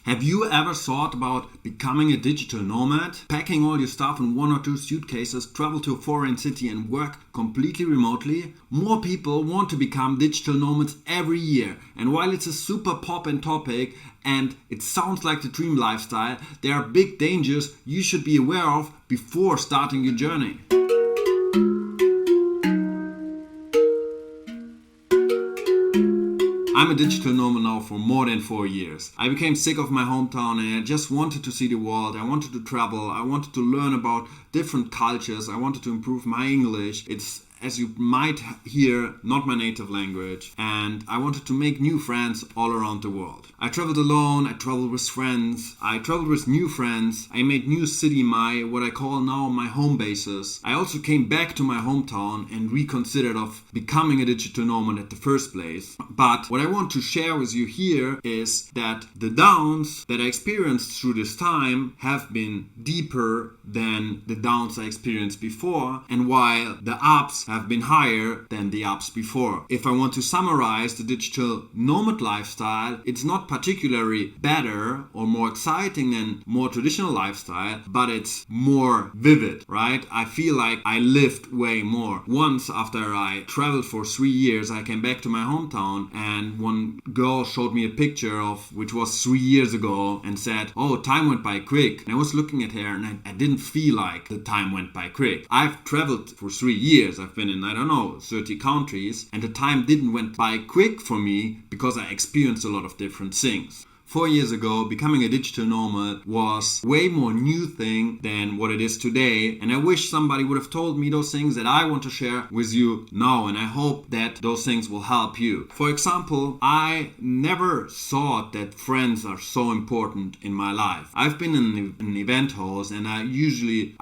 Have you ever thought about becoming a digital nomad? Packing all your stuff in 1 or 2 suitcases, travel to a foreign city and work completely remotely? More people want to become digital nomads every year. And while it's a super poppin' topic and it sounds like the dream lifestyle, there are big dangers you should be aware of before starting your journey. I'm a digital nomad now for more than 4 years. I became sick of my hometown and I just wanted to see the world. I wanted to travel. I wanted to learn about different cultures. I wanted to improve my English. It's, as you might hear, not my native language. And I wanted to make new friends all around the world. I traveled alone, I traveled with friends, I traveled with new friends. I made new city what I call now my home bases. I also came back to my hometown and reconsidered of becoming a digital nomad at the first place. But what I want to share with you here is that the downs that I experienced through this time have been deeper than the downs I experienced before, and while the ups have been higher than the ups before. If I want to summarize the digital nomad lifestyle, it's not particularly better or more exciting than more traditional lifestyle, but it's more vivid, right? I feel like I lived way more. Once after I traveled for 3 years, I came back to my hometown and one girl showed me a picture of which was 3 years ago and said, "Oh, time went by quick." And I was looking at her and I didn't feel like the time went by quick. I've traveled for 3 years. I've been in, 30 countries, and the time didn't went by quick for me because I experienced a lot of different things. 4 years ago, becoming a digital nomad was way more new thing than what it is today. And I wish somebody would have told me those things that I want to share with you now. And I hope that those things will help you. For example, I never thought that friends are so important in my life. I've been an event host and I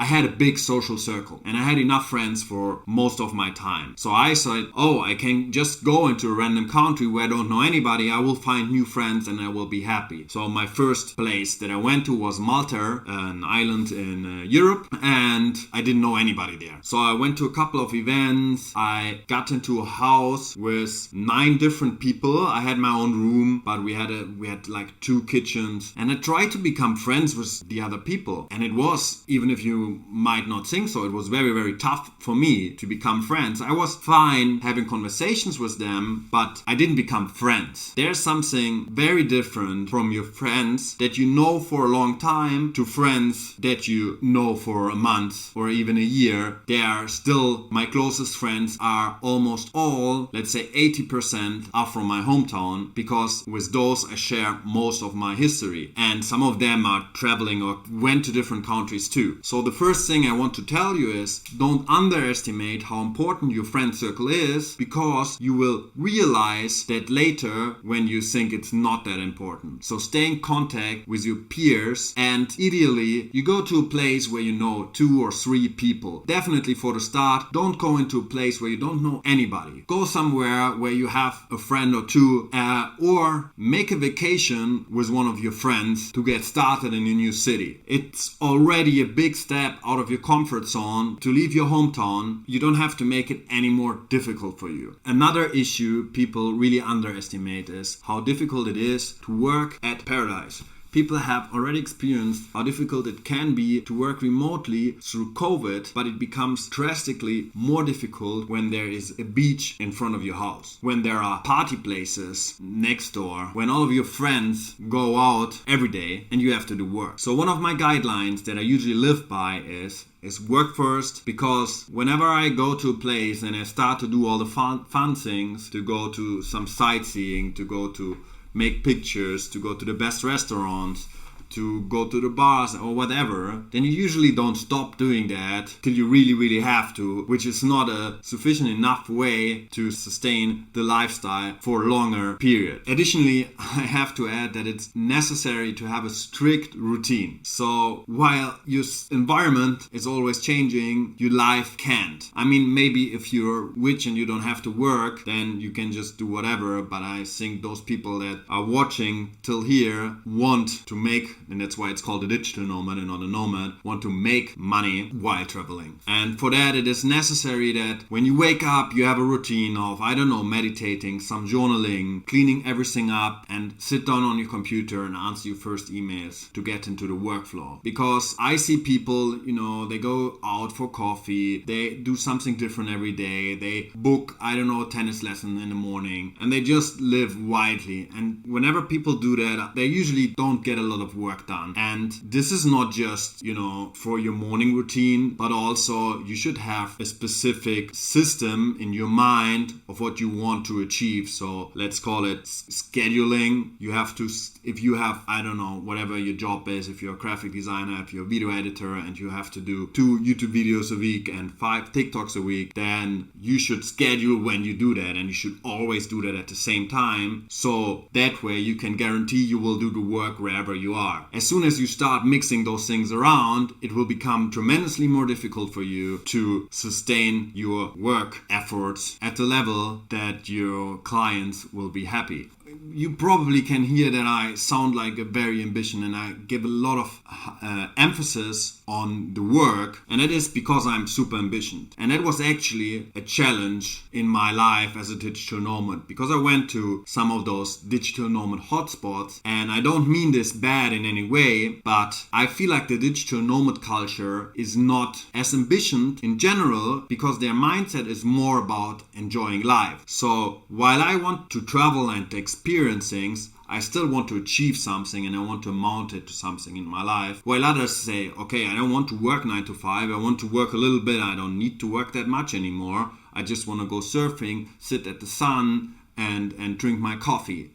had a big social circle. And I had enough friends for most of my time. So I said, I can just go into a random country where I don't know anybody. I will find new friends and I will be happy. So my first place that I went to was Malta, an island in Europe, and I didn't know anybody there. So I went to a couple of events. I got into a house with 9 different people. I had my own room, but we had like 2 kitchens, and I tried to become friends with the other people. And it was, even if you might not think so, it was very, very tough for me to become friends. I was fine having conversations with them, but I didn't become friends. There's something very different from your friends that you know for a long time to friends that you know for a month or even a year. They are still my closest friends, are almost all, let's say 80%, are from my hometown, because with those I share most of my history, and some of them are traveling or went to different countries too. So the first thing I want to tell you is don't underestimate how important your friend circle is, because you will realize that later when you think it's not that important. So stay in contact with your peers, and ideally you go to a place where you know 2 or 3 people. Definitely for the start, don't go into a place where you don't know anybody. Go somewhere where you have a friend or 2, or make a vacation with one of your friends to get started in a new city. It's already a big step out of your comfort zone to leave your hometown. You don't have to make it any more difficult for you. Another issue people really underestimate is how difficult it is to work at paradise. People have already experienced how difficult it can be to work remotely through COVID, but it becomes drastically more difficult when there is a beach in front of your house, when there are party places next door, when all of your friends go out every day and you have to do work. So one of my guidelines that I usually live by is work first, because whenever I go to a place and I start to do all the fun things, to go to some sightseeing, to go to make pictures, to go to the best restaurants, to go to the bars or whatever, then you usually don't stop doing that till you really, really have to, which is not a sufficient enough way to sustain the lifestyle for a longer period. Additionally, I have to add that it's necessary to have a strict routine. So while your environment is always changing, your life can't. I mean, maybe if you're rich and you don't have to work, then you can just do whatever, but I think those people that are watching till here want to make and that's why it's called a digital nomad and not a nomad, want to make money while traveling. And for that, it is necessary that when you wake up, you have a routine of, meditating, some journaling, cleaning everything up, and sit down on your computer and answer your first emails to get into the workflow. Because I see people, they go out for coffee, they do something different every day, they book, a tennis lesson in the morning, and they just live widely. And whenever people do that, they usually don't get a lot of work done. And this is not just, for your morning routine, but also you should have a specific system in your mind of what you want to achieve. So let's call it scheduling. You have to, if you have, whatever your job is, if you're a graphic designer, if you're a video editor, and you have to do 2 YouTube videos a week and 5 TikToks a week, then you should schedule when you do that, and you should always do that at the same time. So that way you can guarantee you will do the work wherever you are. As soon as you start mixing those things around, it will become tremendously more difficult for you to sustain your work efforts at the level that your clients will be happy. You probably can hear that I sound like a very ambitious, and I give a lot of emphasis on the work, and that is because I'm super ambitious. And that was actually a challenge in my life as a digital nomad, because I went to some of those digital nomad hotspots, and I don't mean this bad in any way, but I feel like the digital nomad culture is not as ambitious in general, because their mindset is more about enjoying life. So while I want to travel and experience things, I still want to achieve something, and I want to mount it to something in my life. While others say, okay, I don't want to work 9 to 5, I want to work a little bit, I don't need to work that much anymore. I just want to go surfing, sit at the sun, and drink my coffee.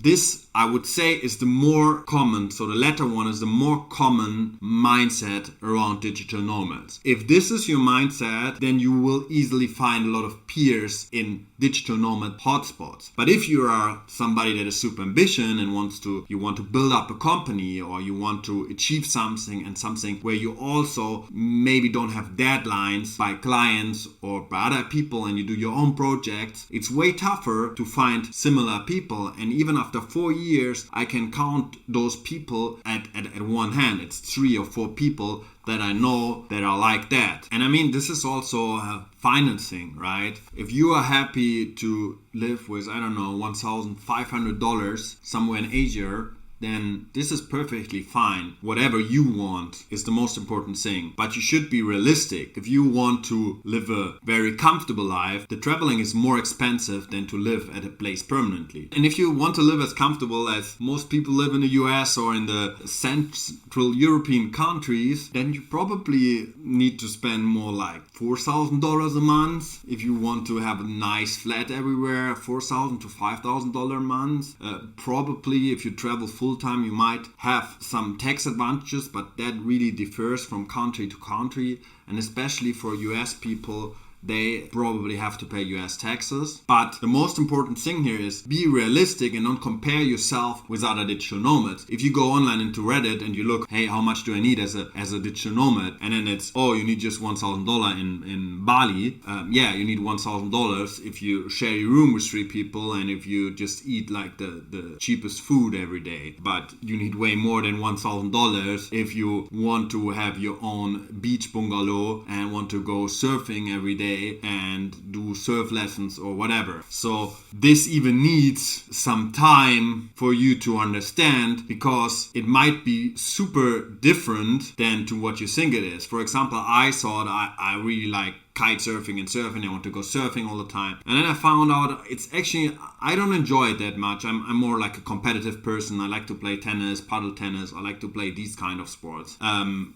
This, I would say, is the more common, so the latter one is the more common mindset around digital nomads. If this is your mindset, then you will easily find a lot of peers in digital nomad hotspots. But if you are somebody that is super ambitious and you want to build up a company, or you want to achieve something, and something where you also maybe don't have deadlines by clients or by other people, and you do your own projects, it's way tougher to find similar people. And even after 4 years, I can count those people at one hand. It's 3 or 4 people that I know that are like that. And I mean, this is also financing, right? If you are happy to live with, $1,500 somewhere in Asia, then this is perfectly fine. Whatever you want is the most important thing. But you should be realistic. If you want to live a very comfortable life, the traveling is more expensive than to live at a place permanently. And if you want to live as comfortable as most people live in the US or in the Central European countries, then you probably need to spend more like $4,000 a month. If you want to have a nice flat everywhere, $4,000 to $5,000 a month. Probably if you travel full-time, you might have some tax advantages, but that really differs from country to country. And especially for US people, they probably have to pay US taxes. But the most important thing here is be realistic and don't compare yourself with other digital nomads. If you go online into Reddit and you look, hey, how much do I need as a digital nomad? And then it's, you need just $1,000 in Bali. You need $1,000 if you share your room with 3 people and if you just eat like the cheapest food every day. But you need way more than $1,000 if you want to have your own beach bungalow and want to go surfing every day and do surf lessons or whatever. So this even needs some time for you to understand, because it might be super different than to what you think it is. For example, I thought I really like kite surfing and surfing. I want to go surfing all the time. And then I found out it's actually, I don't enjoy it that much. I'm more like a competitive person. I like to play tennis, paddle tennis. I like to play these kind of sports.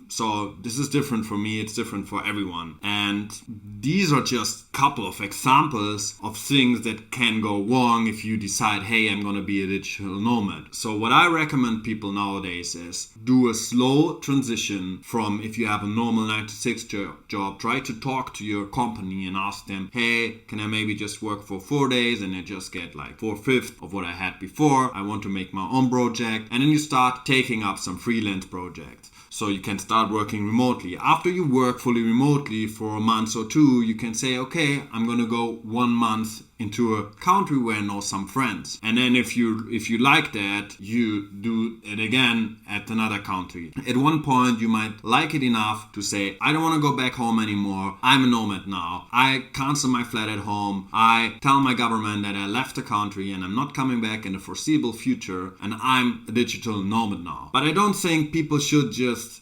So this is different for me. It's different for everyone. And these are just a couple of examples of things that can go wrong if you decide, hey, I'm going to be a digital nomad. So what I recommend people nowadays is do a slow transition from, if you have a normal 9 to 6 job, try to talk to your company and ask them, hey, can I maybe just work for 4 days and I just get like 4/5 of what I had before? I want to make my own project. And then you start taking up some freelance projects. So you can start working remotely. After you work fully remotely for a month or 2, you can say, okay, I'm going to go 1 month into a country where I know some friends. And then if you like that, you do it again at another country. At one point you might like it enough to say, I don't want to go back home anymore. I'm a nomad now. I cancel my flat at home. I tell my government that I left the country and I'm not coming back in the foreseeable future, and I'm a digital nomad now. But I don't think people should just,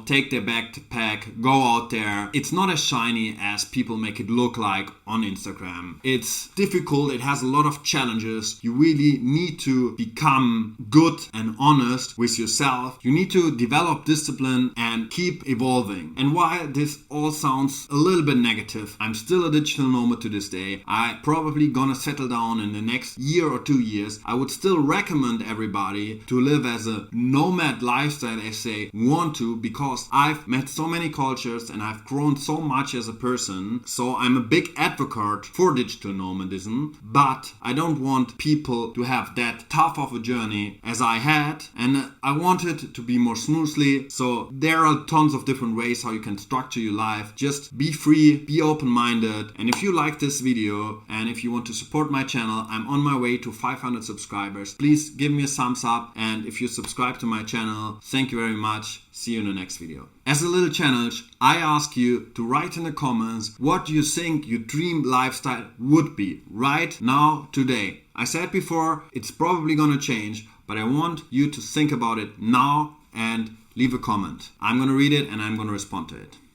take their backpack, go out there. It's not as shiny as people make it look like on Instagram. It's difficult. It has a lot of challenges. You really need to become good and honest with yourself. You need to develop discipline and keep evolving. And while this all sounds a little bit negative, I'm still a digital nomad to this day. I probably gonna settle down in the next year or 2 years. I would still recommend everybody to live as a nomad lifestyle as they want to, because I've met so many cultures and I've grown so much as a person. So I'm a big advocate for digital nomadism, but I don't want people to have that tough of a journey as I had, and I want it to be more smoothly. So there are tons of different ways how you can structure your life. Just be free, be open-minded, and if you like this video and if you want to support my channel, I'm on my way to 500 subscribers. Please give me a thumbs up, and if you subscribe to my channel, thank you very much. See you in the next video. As a little challenge, I ask you to write in the comments what you think your dream lifestyle would be right now, today. I said before, it's probably gonna change, but I want you to think about it now and leave a comment. I'm gonna read it and I'm gonna respond to it.